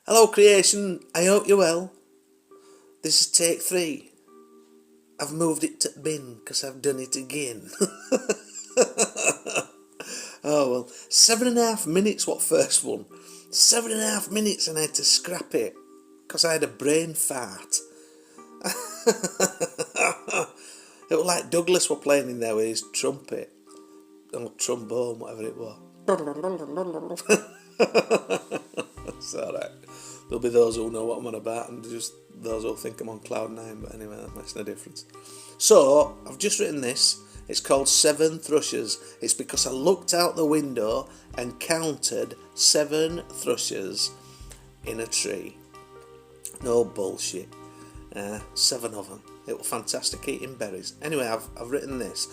Hello creation, I hope you're well. This is take 3. I've moved it to bin because I've done it again. Oh well, 7.5 minutes what first one. 7.5 minutes and I had to scrap it because I had a brain fart. It was like Douglas were playing in there with his trumpet. Or trombone, whatever it was. It's alright. There'll be those who know what I'm on about and just those who think I'm on cloud 9, but anyway, that makes no difference. So, I've just written this. It's called 7 Thrushes. It's because I looked out the window and counted 7 thrushes in a tree. No bullshit. 7 of them. It was fantastic eating berries. Anyway, I've written this.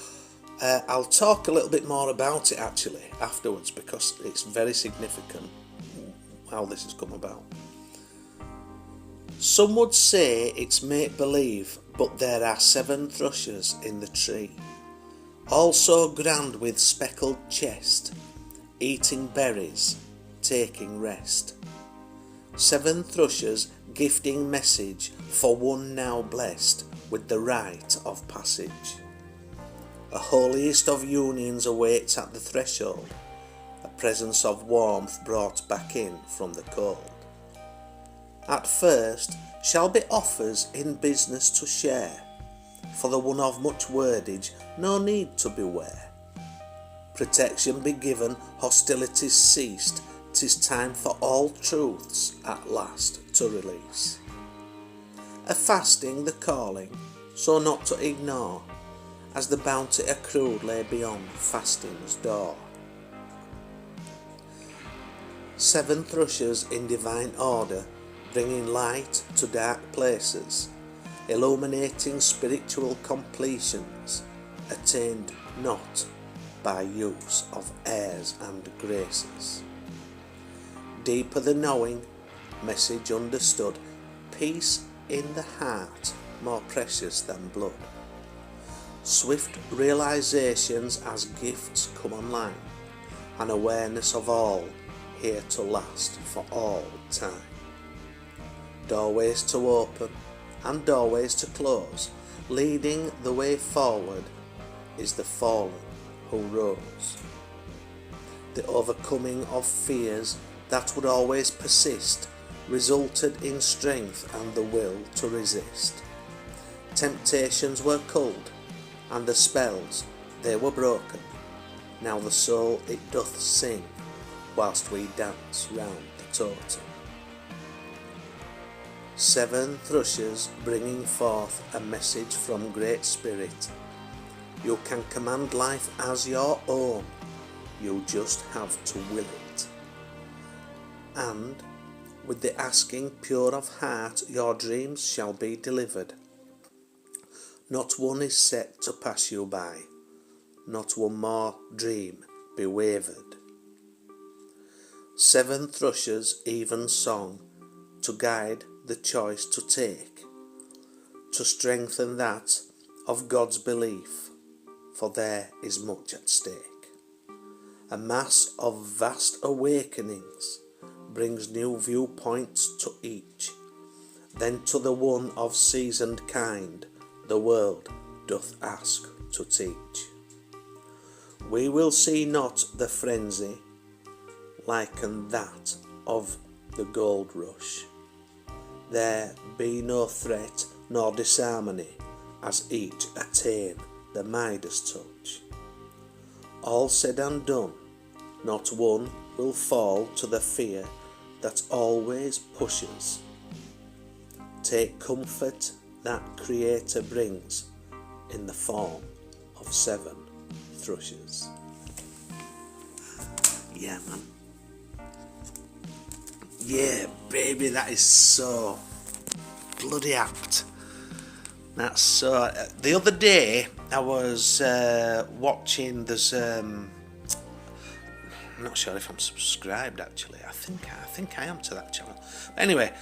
I'll talk a little bit more about it actually afterwards because it's very significant how this has come about. Some would say it's make-believe, but there are 7 thrushes in the tree, all so grand with speckled chest, eating berries, taking rest. 7 thrushes gifting message for one now blessed with the rite of passage. A holiest of unions awaits at the threshold, a presence of warmth brought back in from the cold. At first shall be offers in business to share, for the one of much wordage no need to beware. Protection be given, hostilities ceased, 'tis time for all truths at last to release. A fasting the calling, so not to ignore, as the bounty accrued lay beyond fasting's door. 7 thrushes in divine order, bringing light to dark places, illuminating spiritual completions, attained not by use of airs and graces. Deeper the knowing, message understood, peace in the heart more precious than blood. Swift realizations as gifts come online, an awareness of all here to last for all time. Doorways to open and doorways to close, leading the way forward is the fallen who rose. The overcoming of fears that would always persist resulted in strength and the will to resist. Temptations were culled and the spells they were broken. Now the soul it doth sing whilst we dance round the totem. 7 thrushes bringing forth a message from Great Spirit. You can command life as your own, you just have to will it. And with the asking pure of heart, your dreams shall be delivered. Not one is set to pass you by, not one more dream be wavered. 7 thrushes even song, to guide the choice to take, to strengthen that of God's belief, for there is much at stake. A mass of vast awakenings brings new viewpoints to each, then to the one of seasoned kind the world doth ask to teach. We will see not the frenzy, liken that of the gold rush. There be no threat nor disharmony, as each attain the Midas touch. All said and done, not one will fall to the fear that always pushes. Take comfort that Creator brings in the form of 7 thrushes. Yeah, man. Yeah, baby, that is so bloody apt. That's so. The other day, I was watching. I'm not sure if I'm subscribed actually. I think I am to that channel. But anyway,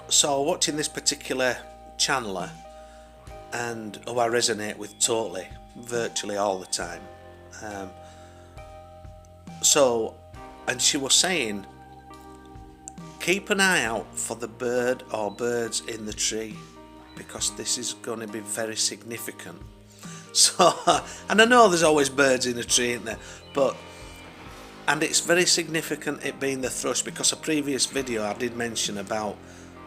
so watching this particular channeler, and who I resonate with totally, virtually all the time. And she was saying keep an eye out for the bird or birds in the tree, because this is going to be very significant. So, and I know there's always birds in a tree, isn't there? And it's very significant it being the thrush, because a previous video I did mention about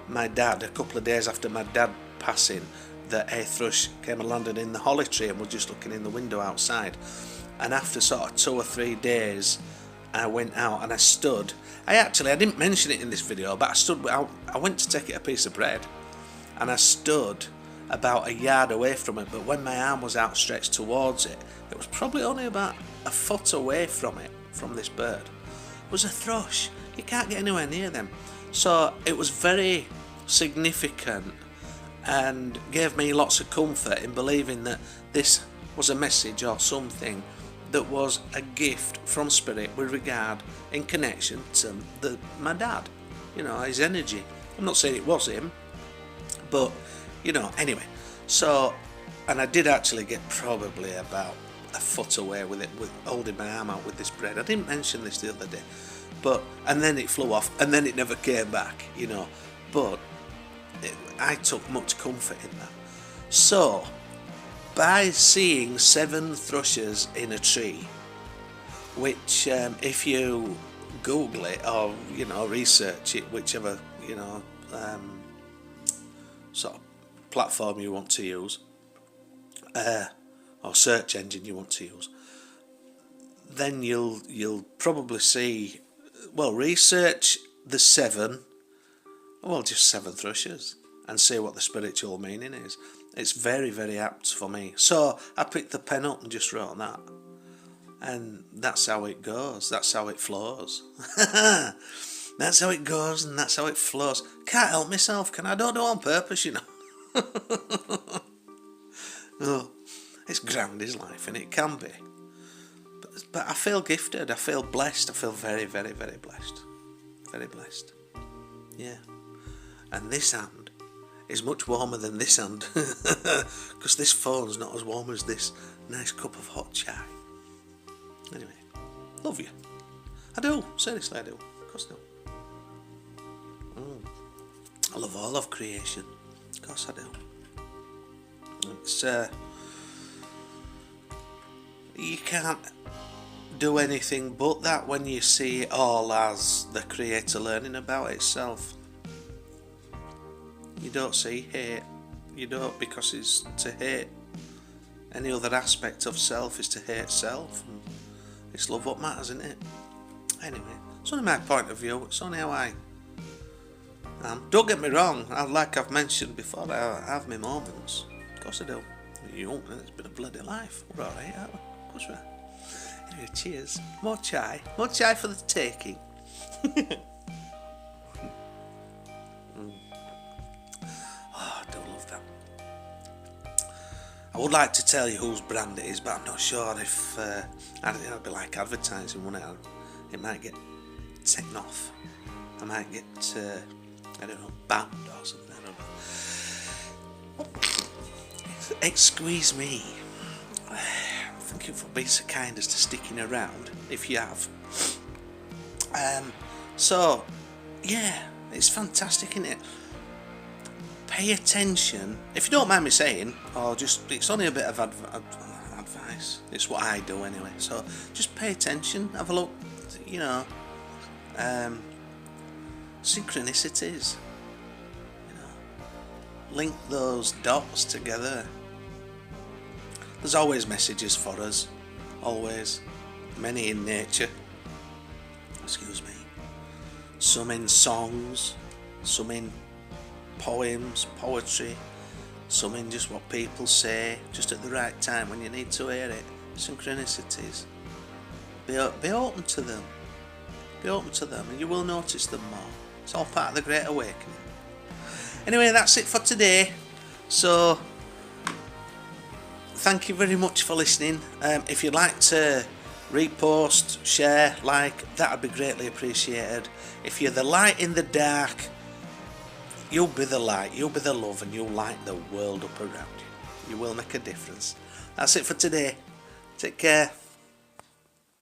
my dad, a couple of days after my dad passing, that a thrush came and landed in the holly tree and was just looking in the window outside. And after sort of 2 or 3 days, I went out and I stood. I didn't mention it in this video, but I went to take it a piece of bread, and I stood about a yard away from it, but when my arm was outstretched towards it, it was probably only about a foot away from it, from this bird. It was a thrush. You can't get anywhere near them. So it was very significant and gave me lots of comfort in believing that this was a message or something that was a gift from Spirit with regard in connection to my dad, his energy. I'm not saying it was him, but anyway. So, and I did actually get probably about a foot away with it, with holding my arm out with this bread. I didn't mention this the other day, and then it flew off, and then it never came back, but I took much comfort in that. So, by seeing 7 thrushes in a tree, which if you Google it or research it, whichever sort of platform you want to use, or search engine you want to use, then you'll probably see, research the 7, just 7 thrushes, and see what the spiritual meaning is. It's very, very apt for me. So I picked the pen up and just wrote that, and that's how it goes. That's how it flows. That's how it goes, and that's how it flows. Can't help myself, can I? Don't do it on purpose, No, it's grand, is life, and it can be. But I feel gifted. I feel blessed. I feel very, very, very blessed. Very blessed. Yeah. And this hand is much warmer than this hand, because this phone's not as warm as this nice cup of hot chai. Anyway, love you. I do. Seriously, I do. Of course I do. I love all of creation. Of course I do. It's you can't do anything but that when you see it all as the Creator learning about itself. You don't see hate. You don't, because it's to hate any other aspect of self is to hate self. And it's love what matters, isn't it? Anyway, it's only my point of view. It's only how I am. Don't get me wrong. Like I've mentioned before, I have my moments. Of course I do. You won't. It's been a bloody life. We're alright, aren't we? Of course we are. Anyway, cheers. More chai. More chai for the taking. Oh, I do love that. I would like to tell you whose brand it is, but I'm not sure if it'd be like advertising, wouldn't it? It might get taken off. I might get I don't know, banned or something. I don't know. Excuse me. Thank you for being so kind as to sticking around, if you have. So, yeah, it's fantastic, isn't it? Pay attention, if you don't mind me saying, or just, it's only a bit of advice. It's what I do anyway. So, just pay attention, have a look, synchronicities. Link those dots together. There's always messages for us, always, many in nature, excuse me, some in songs, some in poems, poetry, some in just what people say, just at the right time when you need to hear it, synchronicities. Be open to them, and you will notice them more. It's all part of the Great Awakening. Anyway, that's it for today. So, thank you very much for listening. If you'd like to repost, share, like, that would be greatly appreciated. If you're the light in the dark, you'll be the light, you'll be the love, and you'll light the world up around you. You will make a difference. That's it for today. Take care.